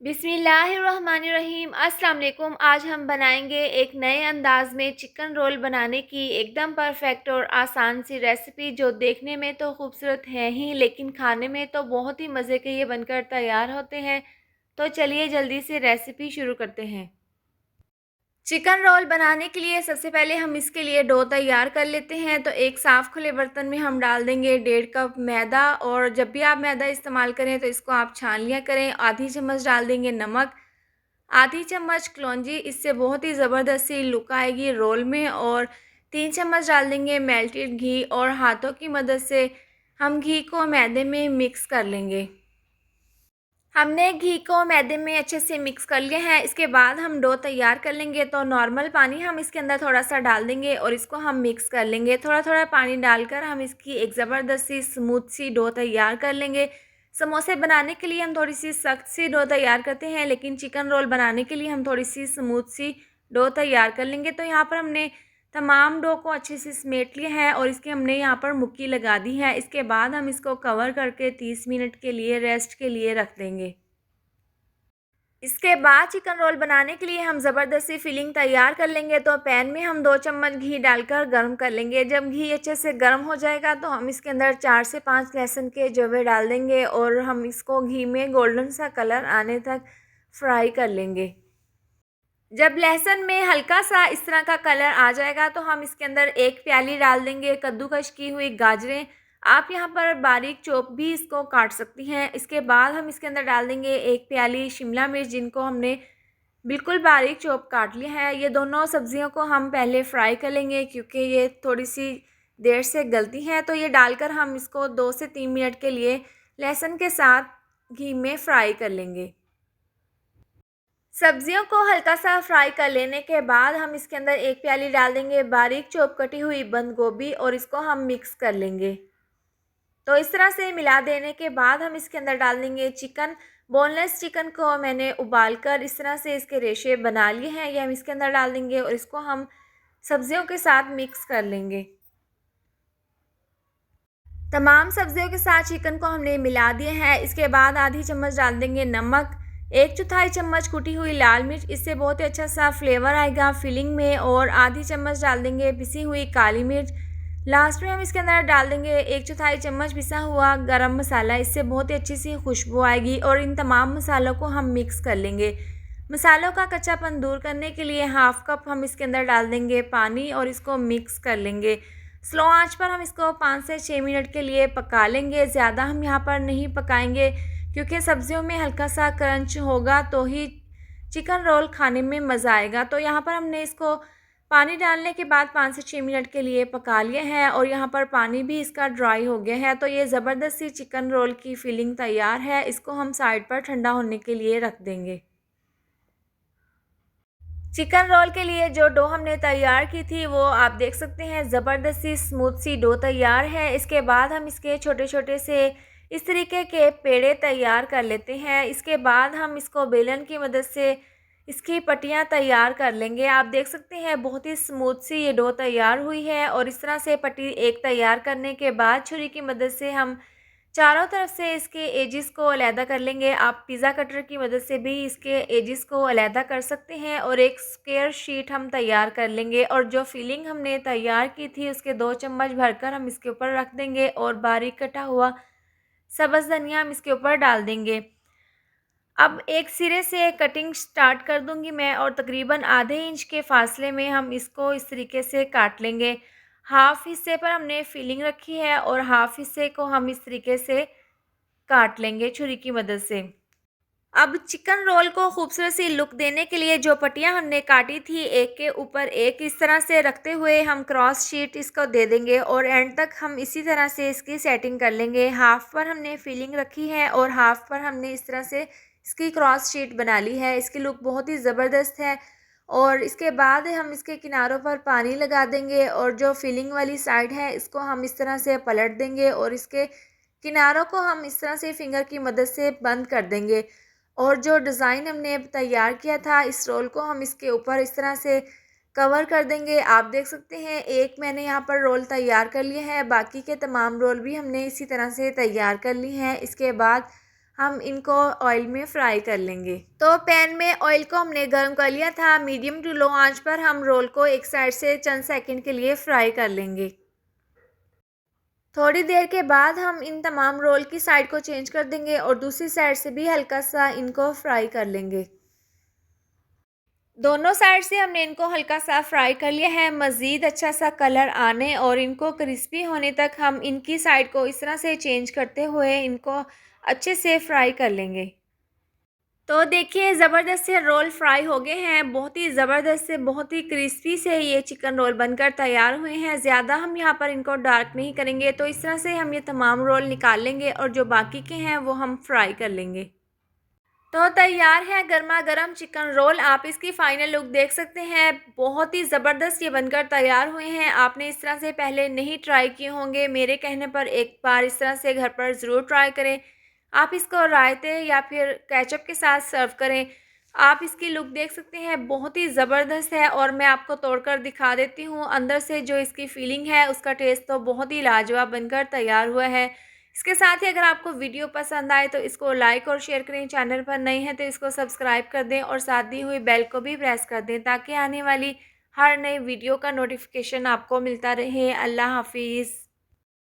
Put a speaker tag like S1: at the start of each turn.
S1: बिस्मिल्लाहिर्रहमानिर्रहीम। अस्सलाम वालेकुम। आज हम बनाएंगे एक नए अंदाज में चिकन रोल बनाने की एकदम परफेक्ट और आसान सी रेसिपी, जो देखने में तो खूबसूरत है ही लेकिन खाने में तो बहुत ही मज़े के ये बनकर तैयार होते हैं। तो चलिए जल्दी से रेसिपी शुरू करते हैं। चिकन रोल बनाने के लिए सबसे पहले हम इसके लिए डो तैयार कर लेते हैं। तो एक साफ़ खुले बर्तन में हम डाल देंगे 1.5 कप मैदा, और जब भी आप मैदा इस्तेमाल करें तो इसको आप छान लिया करें। आधी चम्मच डाल देंगे नमक, आधी चम्मच कलौंजी, इससे बहुत ही ज़बरदस्त सी लुक आएगी रोल में। और 3 चम्मच डाल देंगे मेल्टेड घी, और हाथों की मदद से हम घी को मैदे में मिक्स कर लेंगे। हमने घी को मैदे में अच्छे से मिक्स कर लिया है। इसके बाद हम डो तैयार कर लेंगे। तो नॉर्मल पानी हम इसके अंदर थोड़ा सा डाल देंगे और इसको हम मिक्स कर लेंगे। थोड़ा थोड़ा पानी डालकर हम इसकी एक ज़बरदस्त सी स्मूथ सी डो तैयार कर लेंगे। समोसे बनाने के लिए हम थोड़ी सी सख्त सी डो तैयार करते हैं, लेकिन चिकन रोल बनाने के लिए हम थोड़ी सी स्मूथ सी डो तैयार कर लेंगे। तो यहाँ पर हमने तमाम डो को अच्छे से समेट लिया है और इसके हमने यहाँ पर मुक्की लगा दी है। इसके बाद हम इसको कवर करके 30 मिनट के लिए रेस्ट के लिए रख देंगे। इसके बाद चिकन रोल बनाने के लिए हम ज़बरदस्ती फिलिंग तैयार कर लेंगे। तो पैन में हम 2 चम्मच घी डालकर गर्म कर लेंगे। जब घी अच्छे से गर्म हो जाएगा तो हम इसके अंदर 4 से 5 लहसुन के जवे डाल देंगे और हम इसको घी में गोल्डन सा कलर आने तक फ्राई कर लेंगे। जब लहसुन में हल्का सा इस तरह का कलर आ जाएगा तो हम इसके अंदर 1 प्याली डाल देंगे कद्दूकस की हुई गाजरें। आप यहाँ पर बारीक चॉप भी इसको काट सकती हैं। इसके बाद हम इसके अंदर डाल देंगे 1 प्याली शिमला मिर्च, जिनको हमने बिल्कुल बारीक चॉप काट लिया है। ये दोनों सब्जियों को हम पहले फ्राई कर लेंगे क्योंकि ये थोड़ी सी देर से गलती हैं। तो ये डालकर हम इसको 2 से 3 मिनट के लिए लहसुन के साथ घी में फ्राई कर लेंगे। सब्जियों को हल्का सा फ्राई कर लेने के बाद हम इसके अंदर 1 प्याली डाल देंगे बारीक चॉप कटी हुई बंद गोभी, और इसको हम मिक्स कर लेंगे। तो इस तरह से मिला देने के बाद हम इसके अंदर डाल देंगे चिकन। बोनलेस चिकन को मैंने उबाल कर इस तरह से इसके रेशे बना लिए हैं, ये हम इसके अंदर डाल देंगे और इसको हम सब्जियों के साथ मिक्स कर लेंगे। तमाम सब्जियों के साथ चिकन को हमने मिला दिया है। इसके बाद आधी चम्मच डाल देंगे नमक, 1/4 चम्मच कुटी हुई लाल मिर्च, इससे बहुत ही अच्छा सा फ्लेवर आएगा फिलिंग में, और आधी चम्मच डाल देंगे पिसी हुई काली मिर्च। लास्ट में हम इसके अंदर डाल देंगे 1/4 चम्मच पिसा हुआ गरम मसाला, इससे बहुत ही अच्छी सी खुशबू आएगी। और इन तमाम मसालों को हम मिक्स कर लेंगे। मसालों का कच्चापन दूर करने के लिए 1/2 कप हम इसके अंदर डाल देंगे पानी और इसको मिक्स कर लेंगे। स्लो आंच पर हम इसको 5 से 6 मिनट के लिए पका लेंगे। ज़्यादा हम यहाँ पर नहीं पकाएंगे क्योंकि सब्जियों में हल्का सा क्रंच होगा तो ही चिकन रोल खाने में मज़ा आएगा। तो यहाँ पर हमने इसको पानी डालने के बाद 5 से 6 मिनट के लिए पका लिया है और यहाँ पर पानी भी इसका ड्राई हो गया है। तो ये ज़बरदस्त सी चिकन रोल की फिलिंग तैयार है। इसको हम साइड पर ठंडा होने के लिए रख देंगे। चिकन रोल के लिए जो डो हमने तैयार की थी वो आप देख सकते हैं, ज़बरदस्त सी स्मूथ सी डो तैयार है। इसके बाद हम इसके छोटे छोटे से इस तरीके के पेड़े तैयार कर लेते हैं। इसके बाद हम इसको बेलन की मदद से इसकी पट्टियाँ तैयार कर लेंगे। आप देख सकते हैं बहुत ही स्मूथ सी ये डो तैयार हुई है, और इस तरह से पट्टी एक तैयार करने के बाद छुरी की मदद से हम चारों तरफ से इसके एजिस को अलहदा कर लेंगे। आप पिज़्ज़ा कटर की मदद से भी इसके एजिस को अलहदा कर सकते हैं, और एक स्क्वायर शीट हम तैयार कर लेंगे। और जो फिलिंग हमने तैयार की थी उसके 2 चम्मच भरकर हम इसके ऊपर रख देंगे, और बारीक कटा हुआ सब्ज़ धनिया हम इसके ऊपर डाल देंगे। अब एक सिरे से कटिंग स्टार्ट कर दूंगी मैं, और तकरीबन आधे इंच के फासले में हम इसको इस तरीके से काट लेंगे। हाफ हिस्से पर हमने फिलिंग रखी है और हाफ हिस्से को हम इस तरीके से काट लेंगे छुरी की मदद से। अब चिकन रोल को खूबसूरत सी लुक देने के लिए जो पट्टियाँ हमने काटी थी एक के ऊपर एक इस तरह से रखते हुए हम क्रॉस शीट इसको दे देंगे, और एंड तक हम इसी तरह से इसकी सेटिंग कर लेंगे। हाफ पर हमने फिलिंग रखी है और हाफ पर हमने इस तरह से इसकी क्रॉस शीट बना ली है। इसकी लुक बहुत ही ज़बरदस्त है। और इसके बाद हम इसके किनारों पर पानी लगा देंगे, और जो फिलिंग वाली साइड है इसको हम इस तरह से पलट देंगे, और इसके किनारों को हम इस तरह से फिंगर की मदद से बंद कर देंगे। और जो डिज़ाइन हमने तैयार किया था इस रोल को हम इसके ऊपर इस तरह से कवर कर देंगे। आप देख सकते हैं एक मैंने यहाँ पर रोल तैयार कर लिया है, बाकी के तमाम रोल भी हमने इसी तरह से तैयार कर ली हैं। इसके बाद हम इनको ऑयल में फ्राई कर लेंगे। तो पैन में ऑयल को हमने गर्म कर लिया था। मीडियम टू लो आंच पर हम रोल को एक साइड से चंद सेकंड के लिए फ्राई कर लेंगे। थोड़ी देर के बाद हम इन तमाम रोल की साइड को चेंज कर देंगे और दूसरी साइड से भी हल्का सा इनको फ्राई कर लेंगे। दोनों साइड से हमने इनको हल्का सा फ्राई कर लिया है। मज़ीद अच्छा सा कलर आने और इनको क्रिस्पी होने तक हम इनकी साइड को इस तरह से चेंज करते हुए इनको अच्छे से फ्राई कर लेंगे। तो देखिए ज़बरदस्त से रोल फ्राई हो गए हैं। बहुत ही ज़बरदस्त से, बहुत ही क्रिस्पी से ये चिकन रोल बनकर तैयार हुए हैं। ज़्यादा हम यहाँ पर इनको डार्क नहीं करेंगे। तो इस तरह से हम ये तमाम रोल निकाल लेंगे और जो बाकी के हैं वो हम फ्राई कर लेंगे। तो तैयार है गर्मा गर्म चिकन रोल। आप इसकी फ़ाइनल लुक देख सकते हैं। बहुत ही ज़बरदस्त ये बनकर तैयार हुए हैं। आपने इस तरह से पहले नहीं ट्राई किए होंगे। मेरे कहने पर एक बार इस तरह से घर पर ज़रूर ट्राई करें। आप इसको रायते या फिर केचप के साथ सर्व करें। आप इसकी लुक देख सकते हैं, बहुत ही ज़बरदस्त है और मैं आपको तोड़कर दिखा देती हूँ। अंदर से जो इसकी फीलिंग है, उसका टेस्ट तो बहुत ही लाजवाब बनकर तैयार हुआ है। इसके साथ ही अगर आपको वीडियो पसंद आए तो इसको लाइक और शेयर करें। चैनल पर नए हैं तो इसको सब्सक्राइब कर दें और साथ दी हुई बेल को भी प्रेस कर दें ताकि आने वाली हर नई वीडियो का नोटिफिकेशन आपको मिलता रहे। अल्लाह हाफ़िज़।